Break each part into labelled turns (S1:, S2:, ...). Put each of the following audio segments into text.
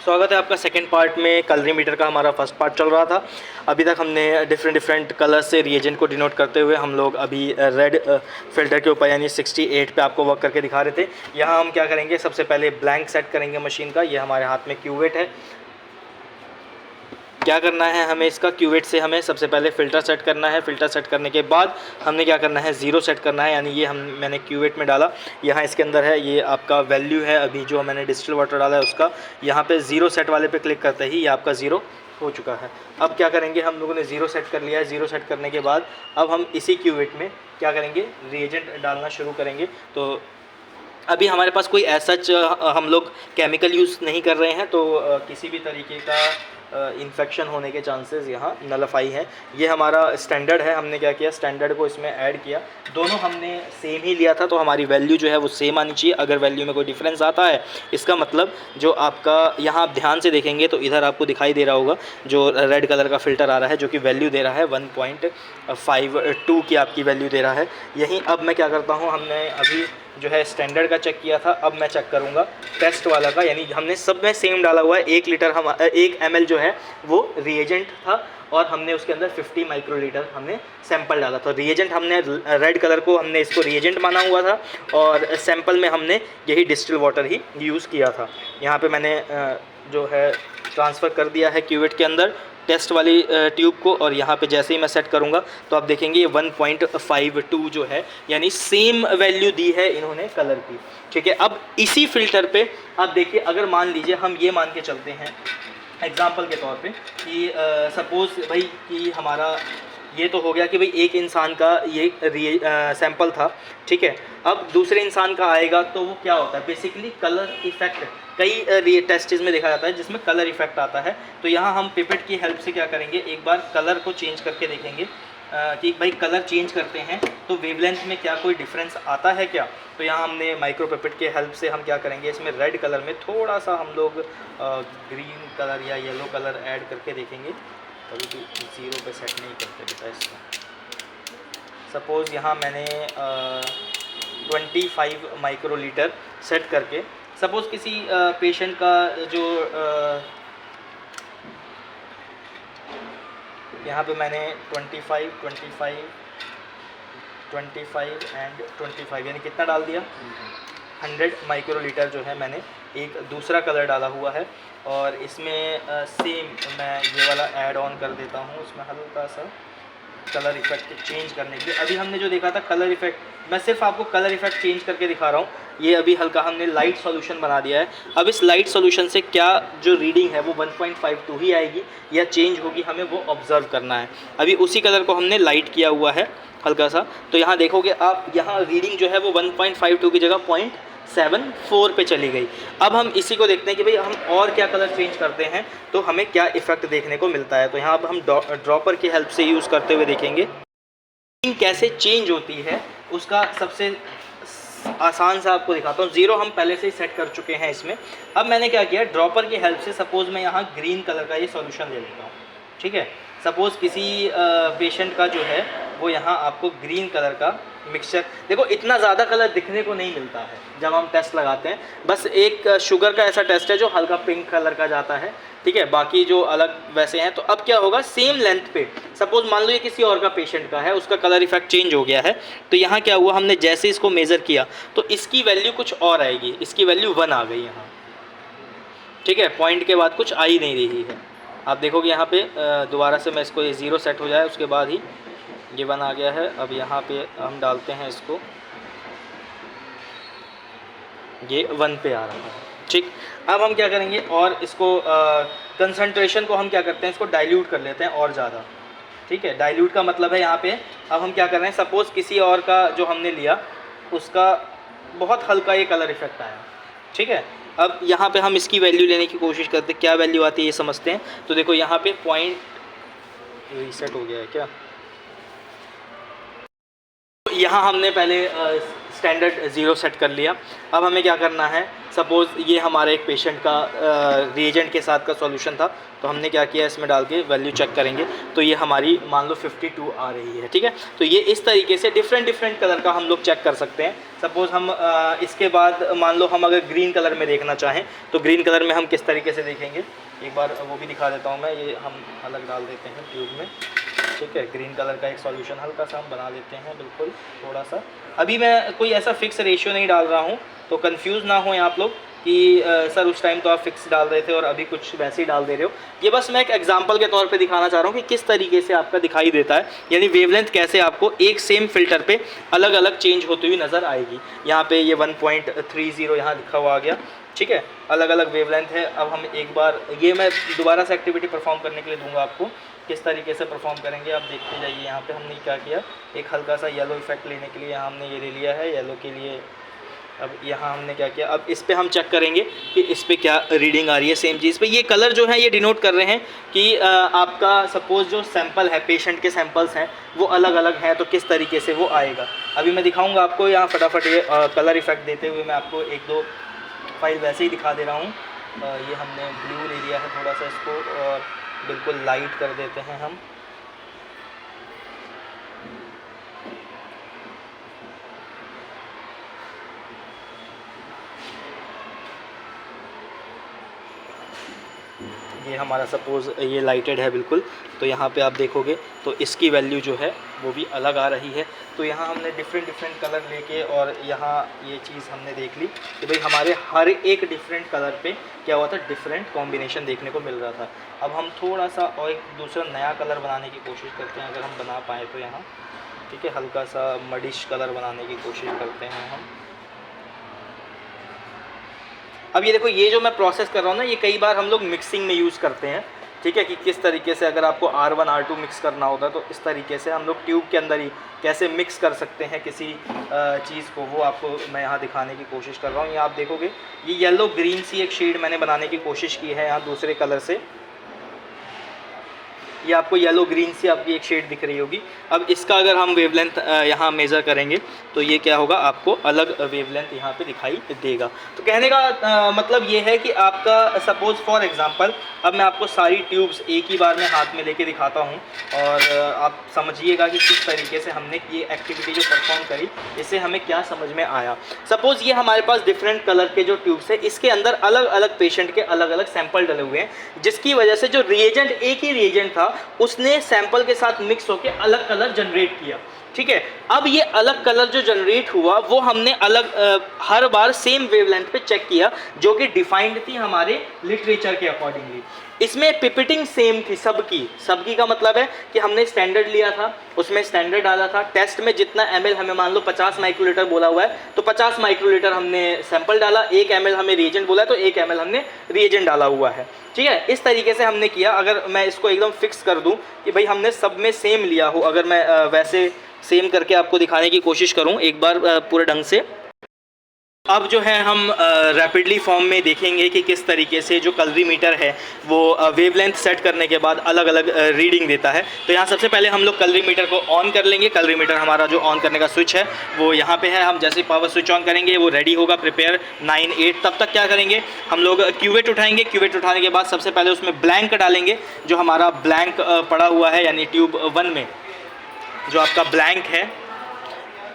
S1: स्वागत है आपका सेकंड पार्ट में। कलरी मीटर का हमारा फर्स्ट पार्ट चल रहा था। अभी तक हमने डिफरेंट कलर्स से रिएजेंट को डिनोट करते हुए हम लोग अभी रेड फिल्टर के ऊपर यानी 68 पे आपको वर्क करके दिखा रहे थे। यहाँ हम क्या करेंगे, सबसे पहले ब्लैंक सेट करेंगे मशीन का। ये हमारे हाथ में क्यूवेट है। क्या करना है हमें, इसका क्यूवेट से हमें सबसे पहले फ़िल्टर सेट करना है। फ़िल्टर सेट करने के बाद हमने क्या करना है, ज़ीरो सेट करना है। यानी ये मैंने क्यूवेट में डाला, यहाँ इसके अंदर है, ये आपका वैल्यू है अभी जो मैंने डिस्टिल वाटर डाला है उसका। यहाँ पे ज़ीरो सेट वाले पे क्लिक करते ही ये आपका ज़ीरो हो चुका है। अब क्या करेंगे, हम लोगों ने ज़ीरो सेट कर लिया है। ज़ीरो सेट करने के बाद अब हम इसी क्यूवेट में क्या करेंगे, रिएजेंट डालना शुरू करेंगे। तो अभी हमारे पास कोई ऐसा हम लोग केमिकल यूज़ नहीं कर रहे हैं, तो किसी भी तरीके का इन्फेक्शन होने के चांसेस यहाँ नलफाई है। ये हमारा स्टैंडर्ड है। हमने क्या किया, स्टैंडर्ड को इसमें ऐड किया। दोनों हमने सेम ही लिया था, तो हमारी वैल्यू जो है वो सेम आनी चाहिए। अगर वैल्यू में कोई डिफरेंस आता है, इसका मतलब जो आपका यहाँ आप ध्यान से देखेंगे तो इधर आपको दिखाई दे रहा होगा जो रेड कलर का फ़िल्टर आ रहा है, जो कि वैल्यू दे रहा है 1.52 की आपकी वैल्यू दे रहा है। यहीं अब मैं क्या करता हूँ, हमने अभी जो है स्टैंडर्ड का चेक किया था, अब मैं चेक करूँगा टेस्ट वाला का। यानी हमने सब में सेम डाला हुआ है। 1 लीटर 1 ml जो है वो रिएजेंट था, और हमने उसके अंदर 50 माइक्रोलीटर हमने सैंपल डाला था। रिएजेंट हमने रेड कलर को हमने इसको रिएजेंट माना हुआ था, और सैंपल में हमने यही डिस्टिल वाटर ही यूज़ किया था। यहाँ पे मैंने जो है ट्रांसफ़र कर दिया है क्यूवेट के अंदर टेस्ट वाली ट्यूब को, और यहाँ पे जैसे ही मैं सेट करूँगा तो आप देखेंगे ये 1.52 जो है, यानी सेम वैल्यू दी है इन्होंने कलर की। ठीक है, अब इसी फ़िल्टर पे आप देखिए, अगर मान लीजिए हम ये मान के चलते हैं एग्जांपल के तौर पे कि सपोज़ भाई कि हमारा ये तो हो गया कि भाई एक इंसान का ये सैंपल था। ठीक है, अब दूसरे इंसान का आएगा तो वो क्या होता है, बेसिकली कलर इफेक्ट कई टेस्ट्स में देखा जाता है जिसमें कलर इफेक्ट आता है। तो यहाँ हम पिपेट की हेल्प से क्या करेंगे, एक बार कलर को चेंज करके देखेंगे कि भाई कलर चेंज करते हैं तो वेवलेंथ में क्या कोई डिफरेंस आता है क्या। तो यहाँ हमने माइक्रो पिपेट के हेल्प से हम क्या करेंगे, इसमें रेड कलर में थोड़ा सा हम लोग ग्रीन कलर या येलो कलर ऐड करके देखेंगे। कभी भी ज़ीरो पे सेट नहीं करते बेटा इसको। सपोज़ यहाँ मैंने 25 माइक्रोलीटर सेट करके, सपोज़ किसी पेशेंट का जो यहाँ पे मैंने 25 एंड 25 यानी कितना डाल दिया, 100 माइक्रोलीटर जो है मैंने एक दूसरा कलर डाला हुआ है। और इसमें सेम मैं ये वाला ऐड ऑन कर देता हूँ, उसमें हल्का सा कलर इफेक्ट चेंज करने के लिए। अभी हमने जो देखा था कलर इफेक्ट, मैं सिर्फ आपको कलर इफेक्ट चेंज करके दिखा रहा हूँ। ये अभी हल्का हमने लाइट सॉल्यूशन बना दिया है। अब इस लाइट सॉल्यूशन से क्या जो रीडिंग है वो 1.52 ही आएगी या चेंज होगी, हमें वो ऑब्ज़र्व करना है। अभी उसी कलर को हमने लाइट किया हुआ है हल्का सा, तो यहाँ देखोगे आप, यहाँ रीडिंग जो है वो 1.52 की जगह 0.74 पे चली गई। अब हम इसी को देखते हैं कि भाई हम और क्या कलर चेंज करते हैं तो हमें क्या इफ़ेक्ट देखने को मिलता है। तो यहाँ अब हम ड्रॉपर की हेल्प से यूज़ करते हुए देखेंगे कैसे चेंज होती है, उसका सबसे आसान सा आपको दिखाता हूँ। ज़ीरो हम पहले से ही सेट कर चुके हैं इसमें। अब मैंने क्या किया, ड्रॉपर की हेल्प से सपोज़ मैं यहाँ ग्रीन कलर का ये सॉल्यूशन ले लेता हूँ। ठीक है, सपोज़ किसी पेशेंट का जो है वो यहाँ आपको ग्रीन कलर का मिक्सचर, देखो इतना ज़्यादा कलर दिखने को नहीं मिलता है जब हम टेस्ट लगाते हैं। बस एक शुगर का ऐसा टेस्ट है जो हल्का पिंक कलर का जाता है। ठीक है, बाकी जो अलग वैसे हैं। तो अब क्या होगा, सेम लेंथ पे सपोज़ मान लो ये किसी और का पेशेंट का है, उसका कलर इफेक्ट चेंज हो गया है। तो यहाँ क्या हुआ, हमने जैसे इसको मेज़र किया तो इसकी वैल्यू कुछ और आएगी, इसकी वैल्यू 1 आ गई यहाँ। ठीक है, पॉइंट के बाद कुछ आ ही नहीं रही है। आप देखोगे यहाँ पे दोबारा से मैं इसको, ये ज़ीरो सेट हो जाए उसके बाद ही ये 1 आ गया है। अब यहाँ पे हम डालते हैं इसको, ये 1 पे आ रहा है। ठीक, अब हम क्या करेंगे, और इसको कंसंट्रेशन को हम क्या करते हैं, इसको डाइल्यूट कर लेते हैं और ज़्यादा। ठीक है, डाइल्यूट का मतलब है यहाँ पे अब हम क्या कर रहे हैं, सपोज़ किसी और का जो हमने लिया उसका बहुत हल्का ये कलर इफेक्ट आया। ठीक है, अब यहाँ पे हम इसकी वैल्यू लेने की कोशिश करते हैं, क्या वैल्यू आती है ये समझते हैं। तो देखो यहाँ पे पॉइंट रीसेट हो गया है क्या, यहाँ हमने पहले स्टैंडर्ड 0 सेट कर लिया। अब हमें क्या करना है, सपोज़ ये हमारे एक पेशेंट का रिएजेंट के साथ का सॉल्यूशन था, तो हमने क्या किया, इसमें डाल के वैल्यू चेक करेंगे तो ये हमारी मान लो 52 आ रही है, ठीक है। तो ये इस तरीके से डिफरेंट कलर का हम लोग चेक कर सकते हैं। सपोज़ हम इसके बाद मान लो हम अगर ग्रीन कलर में देखना चाहें तो ग्रीन कलर में हम किस तरीके से देखेंगे, एक बार वो भी दिखा देता हूँ मैं। ये हम अलग डाल देते हैं ट्यूब में, ठीक है। ग्रीन कलर का एक सॉल्यूशन हल्का सा हम बना लेते हैं, बिल्कुल थोड़ा सा। अभी मैं कोई ऐसा फिक्स रेशियो नहीं डाल रहा हूँ, तो कंफ्यूज ना हो आप लोग कि सर उस टाइम तो आप फिक्स डाल रहे थे और अभी कुछ वैसे ही डाल दे रहे हो। ये बस मैं एक एग्जांपल के तौर पे दिखाना चाह रहा हूँ कि किस तरीके से आपका दिखाई देता है, यानी वेवलेंथ कैसे आपको एक सेम फिल्टर पे अलग अलग चेंज होती हुई नज़र आएगी। यहाँ पे ये 1.30 यहाँ लिखा हुआ आ गया, ठीक है। अलग अलग वेवलेंथ है। अब हम एक बार ये मैं दोबारा से एक्टिविटी परफॉर्म करने के लिए दूंगा आपको, किस तरीके से परफॉर्म करेंगे आप देखते जाइए। यहाँ पे हमने क्या किया, एक हल्का सा येलो इफेक्ट लेने के लिए यहाँ हमने ये ले लिया है येलो के लिए। अब यहाँ हमने क्या किया, अब इस पे हम चेक करेंगे कि इस पे क्या रीडिंग आ रही है सेम चीज़ पे। ये कलर जो है ये डिनोट कर रहे हैं कि आपका सपोज़ जो सैंपल है, पेशेंट के सैंपल्स हैं वो अलग अलग हैं, तो किस तरीके से वो आएगा। अभी मैं दिखाऊंगा आपको यहाँ फटाफट ये कलर इफेक्ट देते हुए मैं आपको एक दो फाइल वैसे ही दिखा दे रहा हूँ। ये हमने ब्लू ले लिया है थोड़ा सा इसको, और बिल्कुल लाइट कर देते हैं हम। ये हमारा सपोज़ ये लाइटेड है बिल्कुल, तो यहाँ पे आप देखोगे तो इसकी वैल्यू जो है वो भी अलग आ रही है। तो यहाँ हमने डिफरेंट कलर लेके और यहाँ ये चीज़ हमने देख ली कि भाई हमारे हर एक डिफरेंट कलर पे क्या हुआ था, डिफरेंट कॉम्बिनेशन देखने को मिल रहा था। अब हम थोड़ा सा और एक दूसरा नया कलर बनाने की कोशिश करते हैं, अगर हम बना पाएँ तो यहाँ, ठीक है। हल्का सा मडिश कलर बनाने की कोशिश करते हैं हम। अब ये देखो, ये जो मैं प्रोसेस कर रहा हूँ ना, ये कई बार हम लोग मिक्सिंग में यूज़ करते हैं, ठीक है। कि किस तरीके से अगर आपको R1 R2 मिक्स करना होता है तो इस तरीके से हम लोग ट्यूब के अंदर ही कैसे मिक्स कर सकते हैं किसी चीज़ को, वो आपको मैं यहाँ दिखाने की कोशिश कर रहा हूँ। ये आप देखोगे ये येलो ग्रीन सी एक शेड मैंने बनाने की कोशिश की है यहाँ दूसरे कलर से। ये आपको येलो ग्रीन सी आपकी एक शेड दिख रही होगी। अब इसका अगर हम वेवलेंथ यहाँ मेज़र करेंगे तो ये क्या होगा, आपको अलग वेवलेंथ यहाँ पे दिखाई देगा। तो कहने का मतलब ये है कि आपका सपोज़ फॉर एग्जांपल अब मैं आपको सारी ट्यूब्स एक ही बार में हाथ में लेके दिखाता हूँ और आप समझिएगा कि किस तरीके से हमने ये एक्टिविटी जो परफॉर्म करी इससे हमें क्या समझ में आया। सपोज़ ये हमारे पास डिफरेंट कलर के जो ट्यूब्स है, इसके अंदर अलग अलग पेशेंट के अलग अलग सैंपल डले हुए हैं, जिसकी वजह से जो रिएजेंट एक ही रिएजेंट था उसने सैंपल के साथ मिक्स होकर अलग कलर जनरेट किया, ठीक है। अब ये अलग कलर जो जनरेट हुआ वो हमने अलग हर बार सेम वेवलेंथ पे चेक किया, जो कि डिफाइंड थी हमारे लिटरेचर के अकॉर्डिंगली। इसमें पिपिटिंग सेम थी सबकी का मतलब है कि हमने स्टैंडर्ड लिया था, उसमें स्टैंडर्ड डाला था। टेस्ट में जितना ml हमें मान लो 50 माइक्रोलीटर बोला हुआ है तो 50 माइक्रोलीटर हमने सैंपल डाला, 1 ml हमें रिएजेंट बोला है तो 1 ml हमने रिएजेंट डाला हुआ है, ठीक है। इस तरीके से हमने किया। अगर मैं इसको एकदम फिक्स कर दूं कि भाई हमने सब में सेम लिया हो, अगर मैं वैसे सेम करके आपको दिखाने की कोशिश करूं एक बार पूरे ढंग से। अब जो है हम रैपिडली फॉर्म में देखेंगे कि किस तरीके से जो कैलोरीमीटर है वो वेवलेंथ सेट करने के बाद अलग अलग रीडिंग देता है। तो यहाँ सबसे पहले हम लोग कैलोरीमीटर को ऑन कर लेंगे। कैलोरीमीटर हमारा जो ऑन करने का स्विच है वो यहाँ पे है। हम जैसे पावर स्विच ऑन करेंगे वो रेडी होगा, प्रिपेयर 9-8। तब तक क्या करेंगे, हम लोग क्यूवेट उठाएंगे। क्यूवेट उठाने के बाद सबसे पहले उसमें ब्लैंक डालेंगे, जो हमारा ब्लैंक पड़ा हुआ है, यानी ट्यूब 1 में जो आपका ब्लैंक है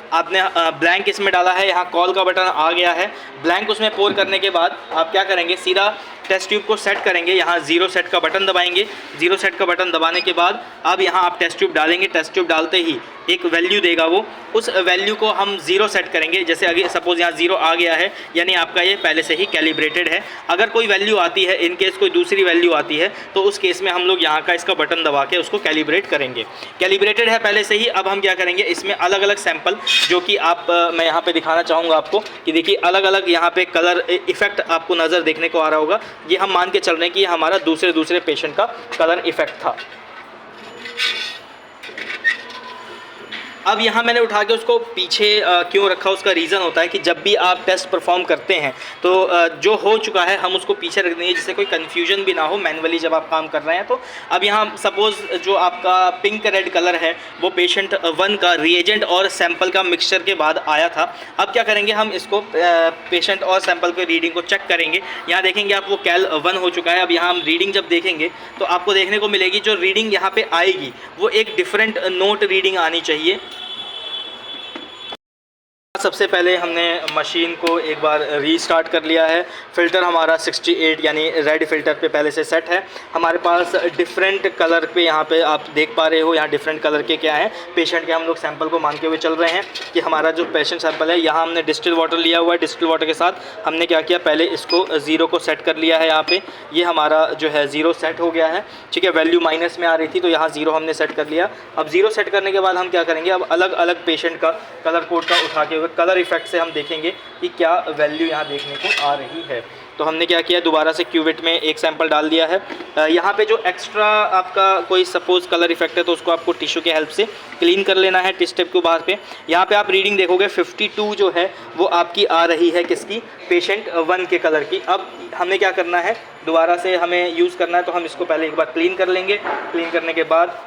S1: आपने ब्लैंक इसमें डाला है। यहाँ कॉल का बटन आ गया है। ब्लैंक उसमें पोर करने के बाद आप क्या करेंगे, सीधा टेस्ट ट्यूब को सेट करेंगे। यहाँ 0 सेट का बटन दबाएंगे। 0 सेट का बटन दबाने के बाद अब यहाँ आप टेस्ट ट्यूब डालेंगे। टेस्ट ट्यूब डालते ही एक वैल्यू देगा वो, उस वैल्यू को हम 0 सेट करेंगे। जैसे अगर सपोज़ यहाँ 0 आ गया है, यानी आपका ये पहले से ही कैलिब्रेटेड है। अगर कोई वैल्यू आती है, इन केस कोई दूसरी वैल्यू आती है, तो उस केस में हम लोग यहाँ का इसका बटन दबा के उसको कैलिब्रेट करेंगे। कैलिब्रेटेड है पहले से ही। अब हम क्या करेंगे, इसमें अलग अलग सैंपल जो कि मैं यहाँ पे दिखाना चाहूँगा आपको कि देखिए अलग अलग यहाँ पे कलर इफेक्ट आपको नज़र देखने को आ रहा होगा। ये हम मान के चल रहे हैं कि ये हमारा दूसरे पेशेंट का कलर इफेक्ट था। अब यहाँ मैंने उठा के उसको पीछे क्यों रखा, उसका रीज़न होता है कि जब भी आप टेस्ट परफॉर्म करते हैं तो जो हो चुका है हम उसको पीछे रख देंगे, जिससे कोई कन्फ्यूजन भी ना हो मैनुअली जब आप काम कर रहे हैं। तो अब यहाँ सपोज़ जो आपका पिंक रेड कलर है वो पेशेंट 1 का रिएजेंट और सैंपल का मिक्सचर के बाद आया था। अब क्या करेंगे, हम इसको पेशेंट और सैंपल के रीडिंग को चेक करेंगे। यहाँ देखेंगे आप वो कैल 1 हो चुका है। अब यहाँ हम रीडिंग जब देखेंगे तो आपको देखने को मिलेगी जो रीडिंग यहाँ पे आएगी वो एक डिफरेंट नोट रीडिंग आनी चाहिए। सबसे पहले हमने मशीन को एक बार रीस्टार्ट कर लिया है। फ़िल्टर हमारा 68 यानी रेड फ़िल्टर पे पहले से सेट है। हमारे पास डिफरेंट कलर पे यहाँ पे आप देख पा रहे हो, यहाँ डिफरेंट कलर के क्या हैं पेशेंट के। हम लोग सैंपल को मान के हुए चल रहे हैं कि हमारा जो पेशेंट सैंपल है, यहाँ हमने डिस्टिल वाटर लिया हुआ है। डिस्टिल वाटर के साथ हमने क्या किया, पहले इसको 0 को सेट कर लिया है। यहाँ पे ये हमारा जो है 0 सेट हो गया है, ठीक है। वैल्यू माइनस में आ रही थी तो यहाँ 0 हमने सेट कर लिया। अब 0 सेट करने के बाद हम क्या करेंगे, अब अलग अलग पेशेंट का कलर कोड का उठा के कलर इफेक्ट से हम देखेंगे कि क्या वैल्यू यहाँ देखने को आ रही है। तो हमने क्या किया, दोबारा से क्यूवेट में एक सैंपल डाल दिया है। यहाँ पे जो एक्स्ट्रा आपका कोई सपोज़ कलर इफेक्ट है तो उसको आपको टिश्यू के हेल्प से क्लीन कर लेना है टिश्यू टिप के बाहर पे। यहाँ पे आप रीडिंग देखोगे 52 जो है वो आपकी आ रही है किसकी, पेशेंट 1 के कलर की। अब हमें क्या करना है, दोबारा से हमें यूज़ करना है तो हम इसको पहले एक बार क्लीन कर लेंगे। क्लीन करने के बाद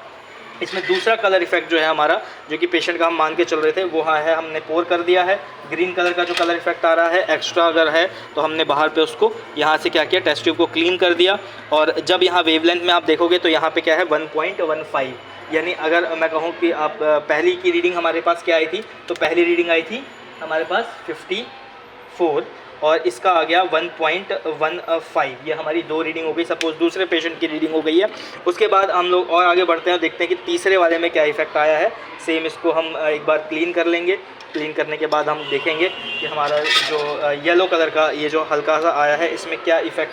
S1: इसमें दूसरा कलर इफेक्ट जो है हमारा, जो कि पेशेंट का हम मान के चल रहे थे, वो है हमने पोर कर दिया है। ग्रीन कलर का जो कलर इफेक्ट आ रहा है एक्स्ट्रा अगर है तो हमने बाहर पे उसको यहाँ से क्या किया, टेस्ट ट्यूब को क्लीन कर दिया। और जब यहाँ वेवलेंथ में आप देखोगे तो यहाँ पे क्या है 1.15, यानी अगर मैं कहूँ कि आप पहली की रीडिंग हमारे पास क्या आई थी, तो पहली रीडिंग आई थी हमारे पास 54 और इसका आ गया 1.15। ये हमारी 2 रीडिंग हो गई। सपोज़ दूसरे पेशेंट की रीडिंग हो गई है। उसके बाद हम लोग और आगे बढ़ते हैं, देखते हैं कि तीसरे वाले में क्या इफेक्ट आया है। सेम इसको हम एक बार क्लीन कर लेंगे। क्लीन करने के बाद हम देखेंगे कि हमारा जो येलो कलर का ये जो हल्का सा आया है इसमें क्या इफेक्ट,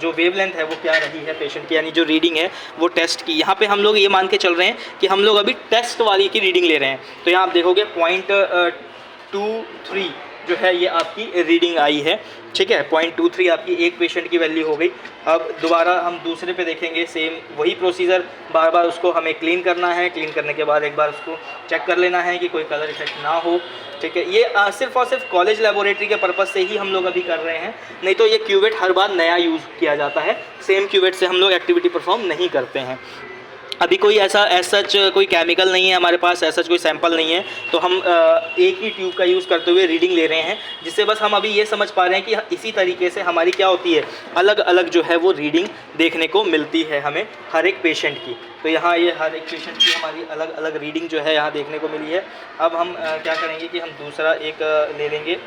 S1: जो वेवलेंथ है वो क्या रही है पेशेंट की, यानी जो रीडिंग है वो टेस्ट की। यहाँ पे हम लोग ये मान के चल रहे हैं कि हम लोग अभी टेस्ट वाली की रीडिंग ले रहे हैं। तो यहाँ आप देखोगे 0.23 जो है ये आपकी रीडिंग आई है, ठीक है। 0.23 आपकी एक पेशेंट की वैल्यू हो गई। अब दोबारा हम दूसरे पे देखेंगे, सेम वही प्रोसीजर, बार बार उसको हमें क्लीन करना है। क्लीन करने के बाद एक बार उसको चेक कर लेना है कि कोई कलर इफेक्ट ना हो, ठीक है। ये सिर्फ और सिर्फ कॉलेज लेबोरेटरी के पर्पज़ से ही हम लोग अभी कर रहे हैं, नहीं तो ये क्यूवेट हर बार नया यूज़ किया जाता है। सेम क्यूवेट से हम लोग एक्टिविटी परफॉर्म नहीं करते हैं। अभी कोई ऐसा सच कोई केमिकल नहीं है हमारे पास, ऐसा कोई सैंपल नहीं है, तो हम एक ही ट्यूब का यूज़ करते हुए रीडिंग ले रहे हैं, जिससे बस हम अभी ये समझ पा रहे हैं कि इसी तरीके से हमारी क्या होती है, अलग अलग जो है वो रीडिंग देखने को मिलती है हमें हर एक पेशेंट की। तो यहाँ ये हर एक पेशेंट की हमारी अलग अलग रीडिंग जो है यहाँ देखने को मिली है। अब हम क्या करेंगे कि हम दूसरा एक ले लेंगे।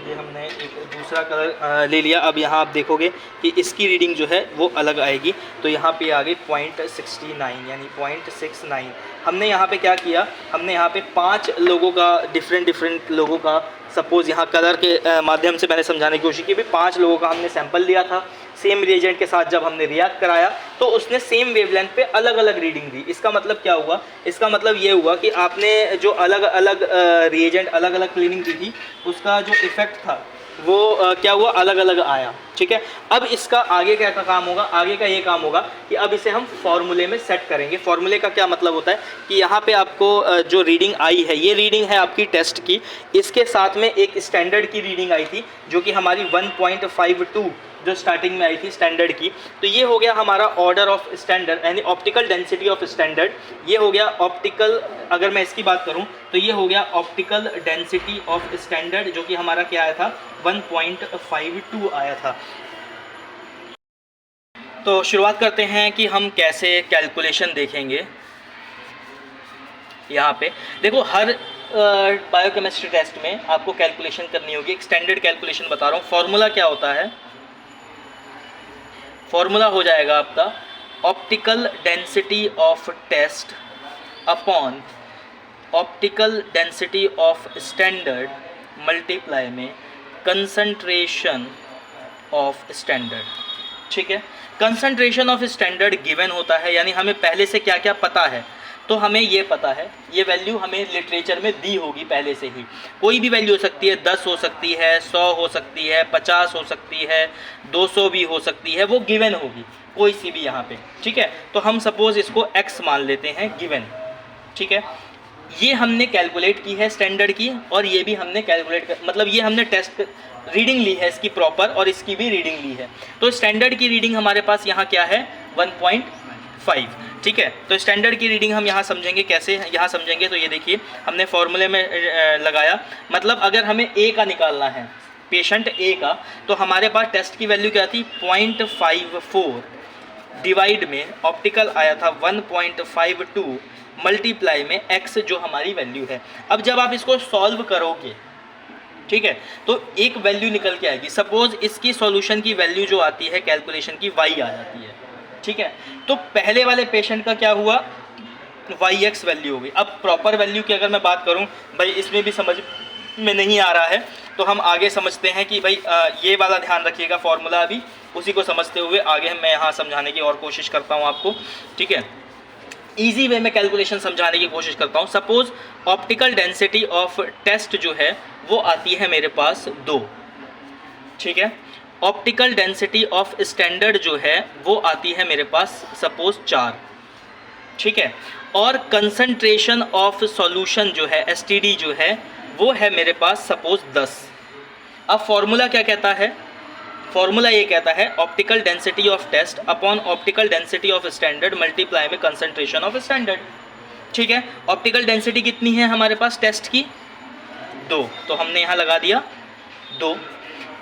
S1: ये हमने एक दूसरा कलर ले लिया। अब यहाँ आप देखोगे कि इसकी रीडिंग जो है वो अलग आएगी। तो यहाँ पे आ गई 0.69 यानी 0.69। हमने यहाँ पे क्या किया, हमने यहाँ पे 5 लोगों का डिफरेंट लोगों का, सपोज़ यहाँ कलर के माध्यम से मैंने समझाने की कोशिश की भी, 5 लोगों का हमने सैंपल लिया था। सेम रिएजेंट के साथ जब हमने रिएक्ट कराया तो उसने सेम वेवलेंथ पे अलग अलग रीडिंग दी। इसका मतलब क्या हुआ, इसका मतलब ये हुआ कि आपने जो अलग अलग रिएजेंट अलग अलग क्लीनिंग की थी उसका जो इफ़ेक्ट था वो क्या हुआ, अलग अलग आया, ठीक है। अब इसका आगे क्या का काम होगा, आगे का ये काम होगा कि अब इसे हम फॉर्मूले में सेट करेंगे। फॉर्मूले का क्या मतलब होता है कि यहाँ पे आपको जो रीडिंग आई है ये रीडिंग है आपकी टेस्ट की, इसके साथ में एक स्टैंडर्ड की रीडिंग आई थी जो कि हमारी 1.52 जो स्टार्टिंग में आई थी स्टैंडर्ड की। तो ये हो गया हमारा ऑर्डर ऑफ स्टैंडर्ड यानी ऑप्टिकल डेंसिटी ऑफ स्टैंडर्ड। ये हो गया ऑप्टिकल, अगर मैं इसकी बात करूं तो ये हो गया ऑप्टिकल डेंसिटी ऑफ स्टैंडर्ड, जो कि हमारा क्या आया था 1.52 आया था। तो शुरुआत करते हैं कि हम कैसे कैलकुलेशन देखेंगे। यहाँ पे देखो, हर बायोकेमिस्ट्री टेस्ट में आपको कैलकुलेशन करनी होगी। एक स्टैंडर्ड कैलकुलेशन बता रहा हूँ। फॉर्मूला क्या होता है, फॉर्मूला हो जाएगा आपका optical density of test upon optical density of standard multiply में कंसंट्रेशन ऑफ स्टैंडर्ड, ठीक है। कंसंट्रेशन ऑफ स्टैंडर्ड गिवन होता है, यानी हमें पहले से क्या क्या पता है। तो हमें ये पता है, ये वैल्यू हमें लिटरेचर में दी होगी पहले से ही। कोई भी वैल्यू हो सकती है, 10 हो सकती है, 100 हो सकती है, 50 हो सकती है, 200 भी हो सकती है, वो गिवन होगी। कोई सी भी यहाँ पे, ठीक है। तो हम सपोज इसको x मान लेते हैं गिवन, ठीक है। ये हमने कैलकुलेट की है स्टैंडर्ड की, और ये भी हमने मतलब ये हमने टेस्ट रीडिंग ली है इसकी प्रॉपर, और इसकी भी रीडिंग ली है। तो स्टैंडर्ड की रीडिंग हमारे पास यहाँ क्या है 1.5, ठीक है। तो स्टैंडर्ड की रीडिंग हम यहाँ समझेंगे कैसे, यहाँ समझेंगे तो ये देखिए हमने फॉर्मूले में लगाया, मतलब अगर हमें A का निकालना है, पेशेंट A का, तो हमारे पास टेस्ट की वैल्यू क्या थी 0.54 डिवाइड में ऑप्टिकल आया था 1.52 मल्टीप्लाई में x जो हमारी वैल्यू है। अब जब आप इसको सॉल्व करोगे, ठीक है, तो एक वैल्यू निकल के आएगी। सपोज इसकी सॉल्यूशन की वैल्यू जो आती है कैलकुलेशन की y आ जाती है, ठीक है। तो पहले वाले पेशेंट का क्या हुआ yx वैल्यू हो गई। अब प्रॉपर वैल्यू की अगर मैं बात करूं, भाई इसमें भी समझ में नहीं आ रहा है तो हम आगे समझते हैं कि भाई ये वाला ध्यान रखिएगा फॉर्मूला, अभी उसी को समझते हुए आगे मैं यहाँ समझाने की और कोशिश करता हूँ आपको, ठीक है। ईजी वे में कैलकुलेशन समझाने की कोशिश करता हूँ। Suppose optical density of test जो है वो आती है मेरे पास 2, ठीक है। ऑप्टिकल डेंसिटी ऑफ स्टैंडर्ड जो है वो आती है मेरे पास सपोज 4, ठीक है। और कंसंट्रेशन ऑफ सॉल्यूशन जो है एसटीडी जो है वो है मेरे पास सपोज 10। अब फॉर्मूला क्या कहता है, फॉर्मूला ये कहता है optical density of test upon optical density of standard multiply में कंसंट्रेशन ऑफ स्टैंडर्ड, ठीक है। ऑप्टिकल डेंसिटी कितनी है हमारे पास टेस्ट की 2, तो हमने यहाँ लगा दिया 2।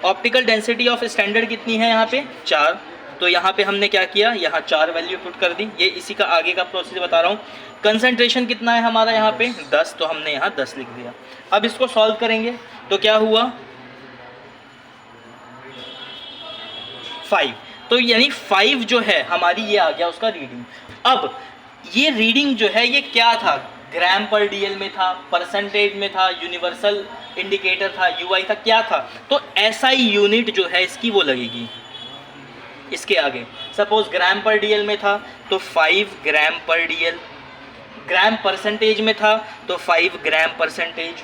S1: ऑप्टिकल डेंसिटी ऑफ स्टैंडर्ड कितनी है यहाँ पे 4, तो यहाँ पे हमने क्या किया, यहाँ 4 वैल्यू पुट कर दी। ये इसी का आगे का प्रोसेस बता रहा हूँ। कंसंट्रेशन कितना है हमारा यहाँ पे 10, तो हमने यहाँ 10 लिख दिया। अब इसको सॉल्व करेंगे तो क्या हुआ 5, तो यानी 5 जो है हमारी ये आ गया उसका रीडिंग। अब ये रीडिंग जो है ये क्या था, ग्राम पर डीएल में था, परसेंटेज में था, यूनिवर्सल इंडिकेटर था, यूआई था, क्या था, तो एसआई यूनिट जो है इसकी वो लगेगी इसके आगे। सपोज ग्राम पर डीएल में था तो 5 ग्राम पर डीएल, ग्राम परसेंटेज में था तो 5 ग्राम परसेंटेज,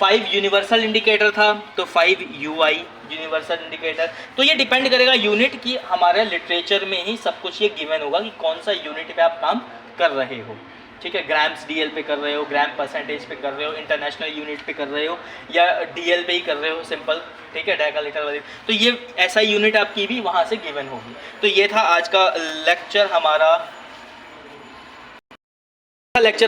S1: 5 यूनिवर्सल इंडिकेटर था तो 5 यूआई यूनिवर्सल इंडिकेटर। तो ये डिपेंड करेगा यूनिट की, हमारे लिटरेचर में ही सब कुछ ये गिवन होगा कि कौन सा यूनिट पे आप काम कर रहे हो, ठीक है। ग्राम्स डीएल पे कर रहे हो, ग्राम परसेंटेज पे कर रहे हो, इंटरनेशनल यूनिट पे कर रहे हो, या डीएल पे ही कर रहे हो सिंपल, ठीक है, डेका लीटर वाली। तो ये ऐसा यूनिट आपकी भी वहाँ से गिवन होगी। तो ये था आज का लेक्चर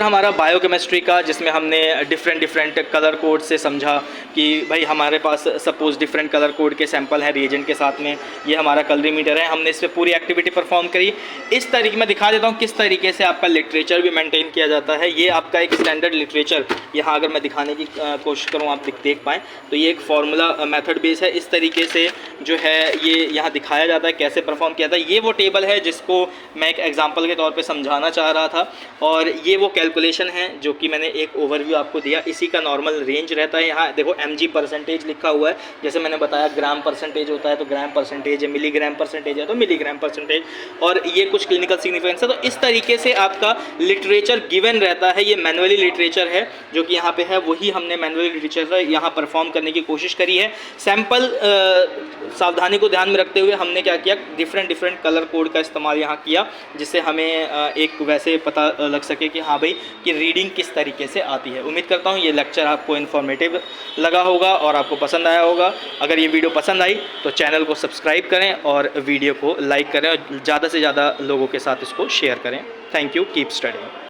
S1: हमारा बायोकेमिस्ट्री का, जिसमें हमने डिफरेंट कलर कोड से समझा कि भाई हमारे पास सपोज डिफरेंट कलर कोड के सैंपल हैं रिएजेंट के साथ में, ये हमारा कलरीमीटर है, हमने इस पर पूरी एक्टिविटी परफॉर्म करी। इस तरीके मैं दिखा देता हूँ किस तरीके से आपका लिटरेचर भी मेंटेन किया जाता है। ये आपका एक स्टैंडर्ड लिटरेचर यहाँ अगर मैं दिखाने की कोशिश करूँ आप देख पाएँ तो ये एक फार्मूला मेथड बेस है। इस तरीके से जो है ये यहाँ दिखाया जाता है कैसे परफॉर्म किया था। ये वो टेबल है जिसको मैं एक एग्जाम्पल के तौर पर समझाना चाह रहा था, और ये वो कैलकुलेशन है जो कि मैंने एक ओवरव्यू आपको दिया। इसी का नॉर्मल रेंज रहता है। यहाँ देखो mg परसेंटेज लिखा हुआ है, जैसे मैंने बताया ग्राम परसेंटेज होता है तो ग्राम परसेंटेज है, मिलीग्राम परसेंटेज है तो मिलीग्राम परसेंटेज, और ये कुछ क्लिनिकल सिग्निफिकेंस है। तो इस तरीके से आपका लिटरेचर गिवन रहता है। ये मैनुअली लिटरेचर है जो कि यहाँ पे है, वही हमने मैनुअली लिटरेचर यहाँ परफॉर्म करने की कोशिश करी है। सैम्पल सावधानी को ध्यान में रखते हुए हमने क्या किया, डिफरेंट कलर कोड का इस्तेमाल यहाँ किया, जिससे हमें एक वैसे पता लग सके कि हाँ भाई कि रीडिंग किस तरीके से आती है। उम्मीद करता हूँ ये लेक्चर आपको इन्फॉर्मेटिव लगा होगा और आपको पसंद आया होगा। अगर ये वीडियो पसंद आई तो चैनल को सब्सक्राइब करें और वीडियो को लाइक करें और ज़्यादा से ज़्यादा लोगों के साथ इसको शेयर करें। Thank you, keep studying.